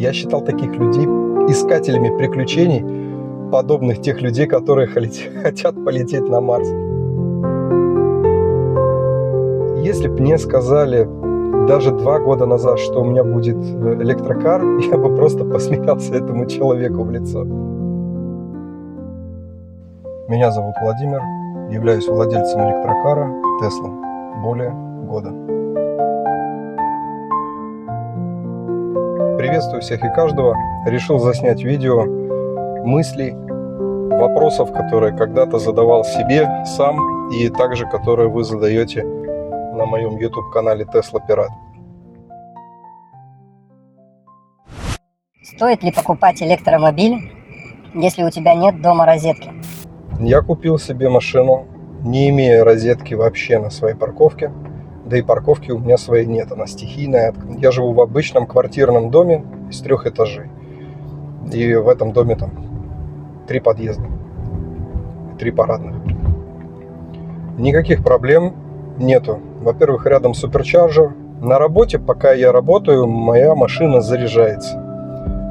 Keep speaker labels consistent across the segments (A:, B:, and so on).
A: Я считал таких людей искателями приключений, подобных тех людей, которые хотят полететь на Марс. Если бы мне сказали даже 2 года назад, что у меня будет электрокар, я бы просто посмеялся этому человеку в лицо. Меня зовут Владимир, являюсь владельцем электрокара Tesla более года. Приветствую всех и каждого. Решил заснять видео мыслей, вопросов, которые когда-то задавал себе сам, и также которые вы задаете на моем YouTube-канале Tesla Пират.
B: Стоит ли покупать электромобиль, если у тебя нет дома розетки?
A: Я купил себе машину, не имея розетки вообще на своей парковке. Да и парковки у меня своей нет, она стихийная. Я живу в обычном квартирном доме из 3 этажей. И в этом доме там 3 подъезда, 3 парадных. Никаких проблем нету. Во-первых, рядом суперчарджер. На работе, пока я работаю, моя машина заряжается.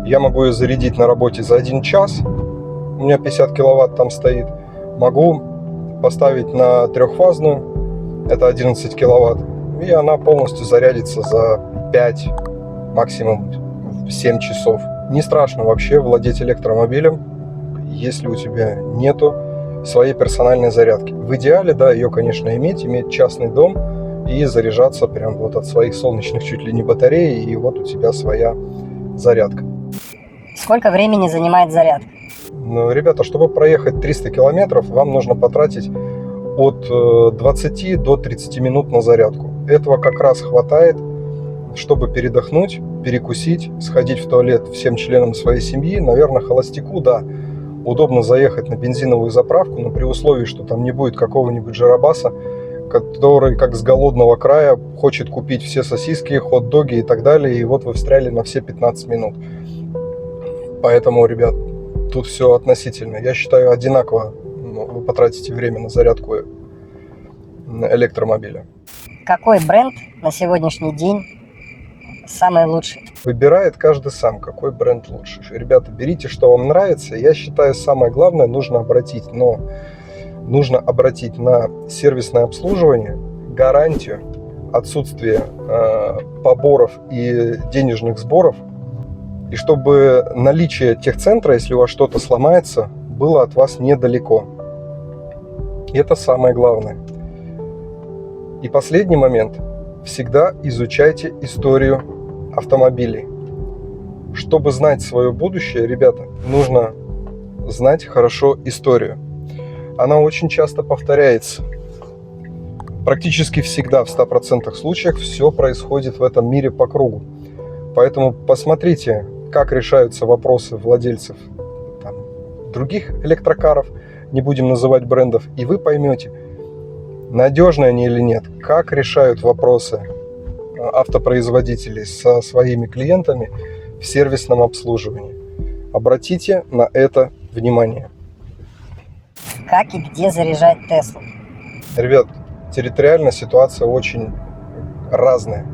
A: Я могу ее зарядить на работе за 1 час. У меня 50 киловатт там стоит. Могу поставить на трехфазную, это 11 киловатт. И она полностью зарядится за 5, максимум 7 часов. Не страшно вообще владеть электромобилем, если у тебя нету своей персональной зарядки. В идеале, да, ее, конечно, иметь частный дом и заряжаться прям вот от своих солнечных чуть ли не батарей, и вот у тебя своя зарядка.
B: Сколько времени занимает зарядка?
A: Ну, ребята, чтобы проехать 300 километров, вам нужно потратить от 20 до 30 минут на зарядку. Этого как раз хватает, чтобы передохнуть, перекусить, сходить в туалет всем членам своей семьи. Наверное, холостяку, да, удобно заехать на бензиновую заправку, но при условии, что там не будет какого-нибудь жиробаса, который как с голодного края хочет купить все сосиски, хот-доги и так далее, и вот вы встряли на все 15 минут. Поэтому, ребят, тут все относительно. Я считаю, одинаково вы потратите время на зарядку электромобиля.
B: Какой бренд на сегодняшний день самый лучший?
A: Выбирает каждый сам, какой бренд лучше. Ребята, берите, что вам нравится. Я считаю, самое главное, нужно обратить на сервисное обслуживание, гарантию, отсутствие поборов и денежных сборов, и чтобы наличие техцентра, если у вас что-то сломается, было от вас недалеко. Это самое главное. И последний момент. Всегда изучайте историю автомобилей. Чтобы знать свое будущее, ребята, нужно знать хорошо историю. Она очень часто повторяется. Практически всегда, в 100% случаях, все происходит в этом мире по кругу. Поэтому посмотрите, как решаются вопросы владельцев других электрокаров, не будем называть брендов, и вы поймете, надежны они или нет, как решают вопросы автопроизводителей со своими клиентами в сервисном обслуживании. Обратите на это внимание.
B: Как и где заряжать Теслу?
A: Ребят, территориально ситуация очень разная.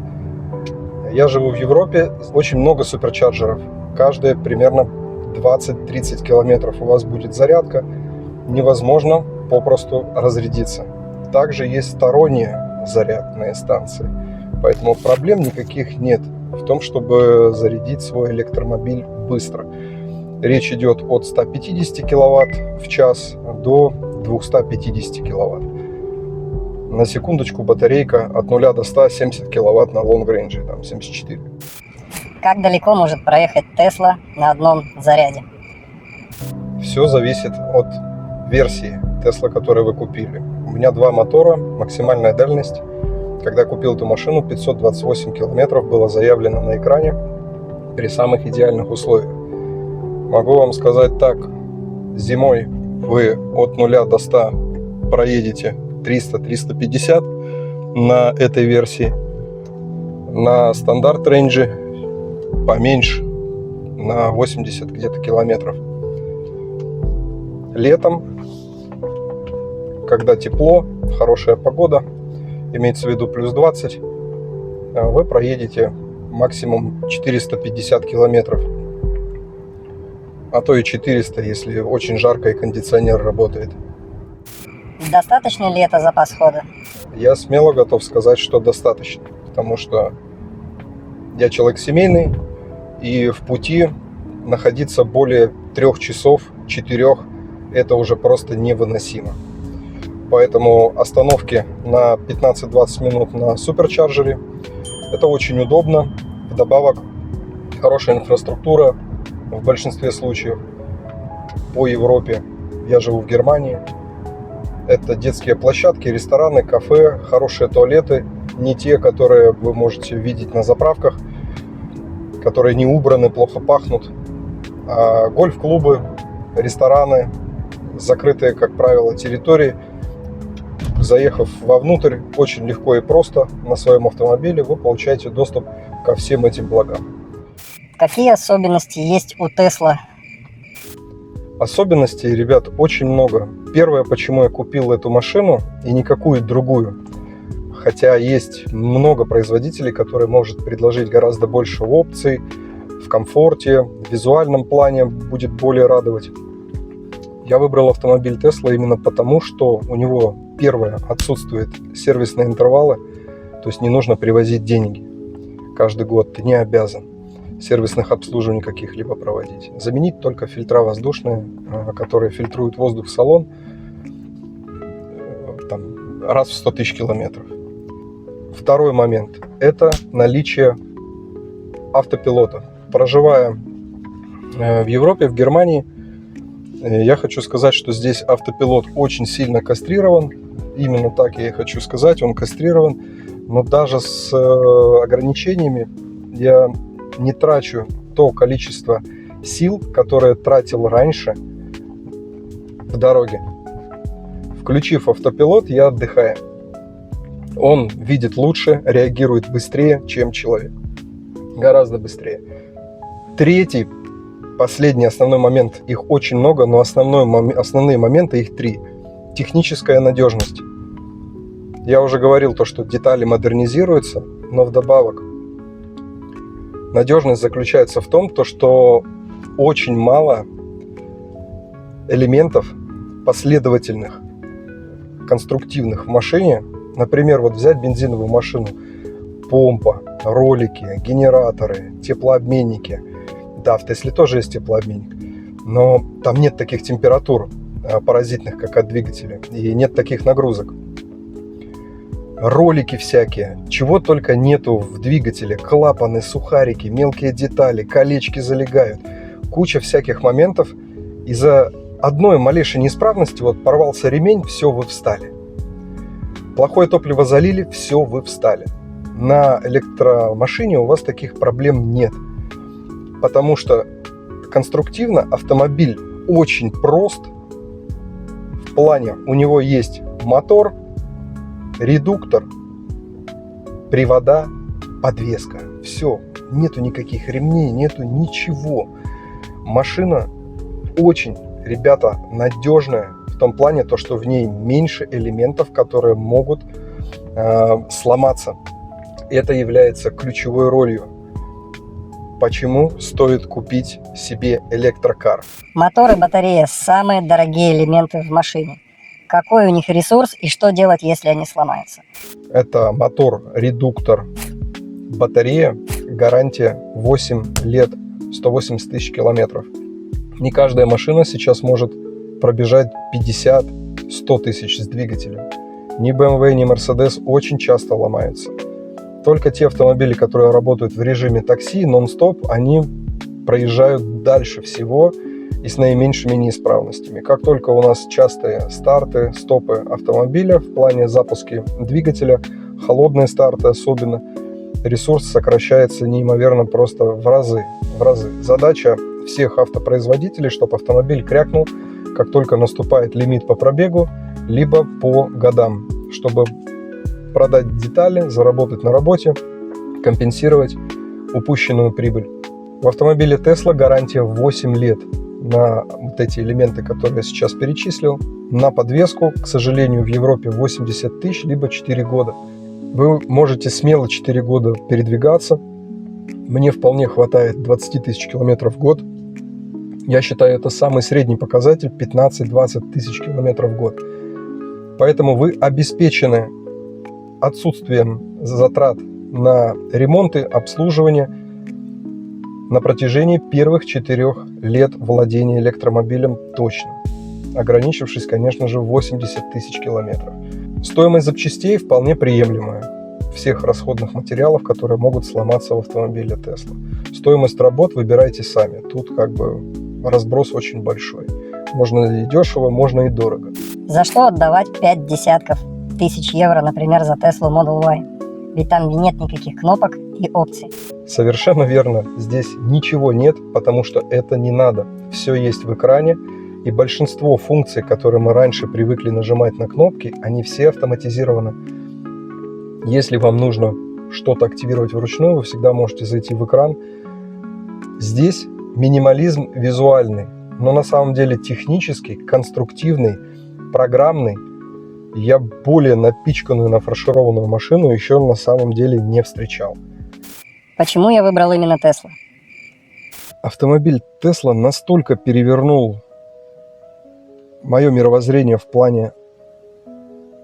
A: Я живу в Европе, очень много суперчарджеров. Каждые примерно 20-30 километров у вас будет зарядка. Невозможно попросту разрядиться. Также есть сторонние зарядные станции. Поэтому проблем никаких нет в том, чтобы зарядить свой электромобиль быстро. Речь идет от 150 киловатт в час до 250 киловатт. На секундочку, батарейка от 0 до 100 70 киловатт на лонг-рейнже, там 74.
B: Как далеко может проехать Тесла на одном заряде?
A: Все зависит от версии Tesla, которую вы купили. У меня 2 мотора, максимальная дальность. Когда я купил эту машину, 528 километров было заявлено на экране при самых идеальных условиях. Могу вам сказать так, зимой вы от 0 до 100 проедете 300-350 на этой версии. На стандарт рейнже поменьше, на 80 где-то километров. Летом, когда тепло, хорошая погода, имеется в виду плюс 20, вы проедете максимум 450 километров. А то и 400, если очень жарко и кондиционер работает.
B: Достаточно ли это запас хода?
A: Я смело готов сказать, что достаточно. Потому что я человек семейный, и в пути находиться более 3 часов, 4, это уже просто невыносимо. Поэтому остановки на 15-20 минут на суперчарджере – это очень удобно. Вдобавок, хорошая инфраструктура в большинстве случаев по Европе. Я живу в Германии. Это детские площадки, рестораны, кафе, хорошие туалеты. Не те, которые вы можете видеть на заправках, которые не убраны, плохо пахнут. А гольф-клубы, рестораны, закрытые, как правило, территории. Заехав вовнутрь, очень легко и просто на своем автомобиле вы получаете доступ ко всем этим благам.
B: Какие особенности есть у Tesla?
A: Особенностей, ребят, очень много. Первое, почему я купил эту машину и никакую другую. Хотя есть много производителей, которые могут предложить гораздо больше опций в комфорте, в визуальном плане будет более радовать. Я выбрал автомобиль Tesla именно потому, что у него, первое, отсутствуют сервисные интервалы, то есть не нужно привозить деньги каждый год, ты не обязан сервисных обслуживаний каких-либо проводить. Заменить только фильтра воздушные, которые фильтруют воздух в салон там, раз в 100 тысяч километров. Второй момент – это наличие автопилота. Проживая в Европе, в Германии, я хочу сказать, что здесь автопилот очень сильно кастрирован. Именно так я и хочу сказать, он кастрирован. Но даже с ограничениями я не трачу то количество сил, которое тратил раньше в дороге. Включив автопилот, я отдыхаю. Он видит лучше, реагирует быстрее, чем человек. Гораздо быстрее. Третий, последний основной момент, их очень много, но основные моменты, их 3. Техническая надежность. Я уже говорил то, что детали модернизируются, но вдобавок надежность заключается в том, что очень мало элементов последовательных, конструктивных в машине. Например, вот взять бензиновую машину, помпа, ролики, генераторы, теплообменники. Да, в Тесле тоже есть теплообменник, но там нет таких температур паразитных, как от двигателя, и нет таких нагрузок. Ролики всякие, чего только нету в двигателе, клапаны, сухарики, мелкие детали, колечки залегают, куча всяких моментов. Из-за одной малейшей неисправности, вот порвался ремень, все, вы встали. Плохое топливо залили, все, вы встали. На электромашине у вас таких проблем нет, потому что конструктивно автомобиль очень прост. В плане у него есть мотор, редуктор, привода, подвеска. Все, нету никаких ремней, нету ничего. Машина очень, ребята, надежная в том плане, то, что в ней меньше элементов, которые могут сломаться. Это является ключевой ролью. Почему стоит купить себе электрокар?
B: Мотор и батарея – самые дорогие элементы в машине. Какой у них ресурс и что делать, если они сломаются?
A: Это мотор, редуктор, батарея, гарантия 8 лет, 180 тысяч километров. Не каждая машина сейчас может пробежать 50-100 тысяч с двигателем. Ни BMW, ни Mercedes очень часто ломаются. Только те автомобили, которые работают в режиме такси, нон-стоп, они проезжают дальше всего и с наименьшими неисправностями. Как только у нас частые старты, стопы автомобиля в плане запуска двигателя, холодные старты особенно, ресурс сокращается неимоверно просто в разы. Задача всех автопроизводителей, чтобы автомобиль крякнул, как только наступает лимит по пробегу, либо по годам, чтобы продать детали, заработать на работе, компенсировать упущенную прибыль. В автомобиле Tesla гарантия 8 лет на вот эти элементы, которые я сейчас перечислил. На подвеску, к сожалению, в Европе 80 тысяч, либо 4 года. Вы можете смело 4 года передвигаться Мне вполне хватает 20 тысяч километров в год. Я считаю, это самый средний показатель 15-20 тысяч километров в год. Поэтому вы обеспечены отсутствием затрат на ремонты, обслуживание на протяжении первых 4 лет владения электромобилем точно, ограничившись, конечно же, 80 тысяч километров. Стоимость запчастей вполне приемлемая. Всех расходных материалов, которые могут сломаться в автомобиле Tesla. Стоимость работ выбирайте сами. Тут как бы разброс очень большой. Можно и дешево, можно и дорого.
B: За что отдавать 5 десятков тысяч евро, например, за Tesla Model Y? Ведь там нет никаких кнопок и опций.
A: Совершенно верно. Здесь ничего нет, потому что это не надо. Все есть в экране, и большинство функций, которые мы раньше привыкли нажимать на кнопки, они все автоматизированы. Если вам нужно что-то активировать вручную, вы всегда можете зайти в экран. Здесь минимализм визуальный, но на самом деле технический, конструктивный, программный. Я более напичканную, нафаршированную машину еще на самом деле не встречал.
B: Почему я выбрал именно Tesla?
A: Автомобиль Tesla настолько перевернул мое мировоззрение в плане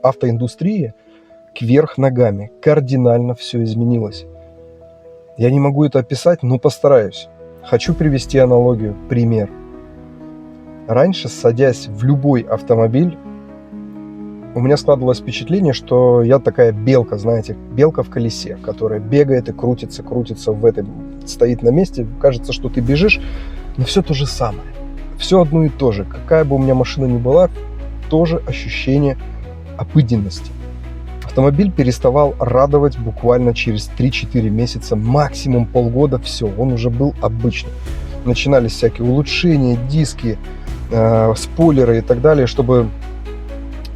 A: автоиндустрии кверх ногами. Кардинально все изменилось. Я не могу это описать, но постараюсь. Хочу привести аналогию, пример. Раньше, садясь в любой автомобиль, у меня складывалось впечатление, что я такая белка, знаете, белка в колесе, которая бегает и крутится в этом, стоит на месте. Кажется, что ты бежишь, но все то же самое. Все одно и то же. Какая бы у меня машина ни была, тоже ощущение обыденности. Автомобиль переставал радовать буквально через 3-4 месяца, максимум полгода, все, он уже был обычным. Начинались всякие улучшения, диски, спойлеры и так далее, чтобы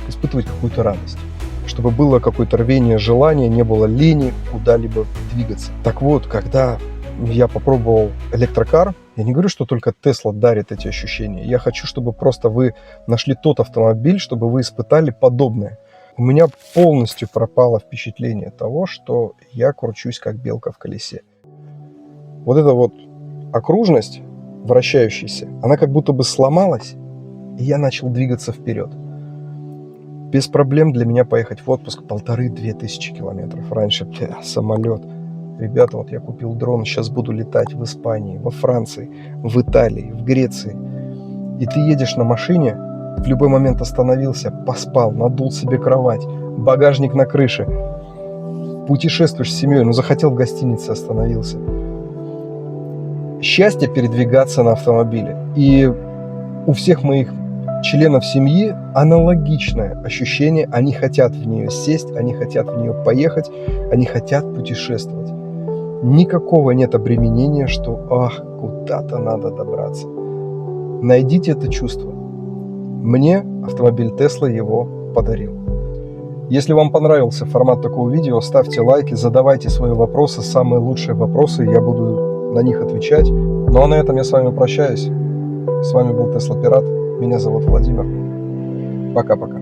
A: испытывать какую-то радость, чтобы было какое-то рвение, желание, не было лени куда-либо двигаться. Так вот, когда я попробовал электрокар, я не говорю, что только Tesla дарит эти ощущения. Я хочу, чтобы просто вы нашли тот автомобиль, чтобы вы испытали подобное. У меня полностью пропало впечатление того, что я кручусь как белка в колесе. Вот эта вот окружность вращающаяся, она как будто бы сломалась, и я начал двигаться вперед. Без проблем для меня поехать в отпуск 1500-2000 километров. Раньше самолет. Ребята, вот я купил дрон, сейчас буду летать в Испании, во Франции, в Италии, в Греции. И ты едешь на машине, в любой момент остановился, поспал, надул себе кровать, багажник на крыше. Путешествуешь с семьей, захотел в гостинице, остановился. Счастье передвигаться на автомобиле. И у всех моих членов семьи аналогичное ощущение. Они хотят в нее сесть, они хотят в нее поехать, они хотят путешествовать. Никакого нет обременения, что куда-то надо добраться. Найдите это чувство. Мне автомобиль Tesla его подарил. Если вам понравился формат такого видео, ставьте лайки, задавайте свои вопросы, самые лучшие вопросы, я буду на них отвечать. Ну а на этом я с вами прощаюсь. С вами был Tesla Пират. Меня зовут Владимир. Пока-пока.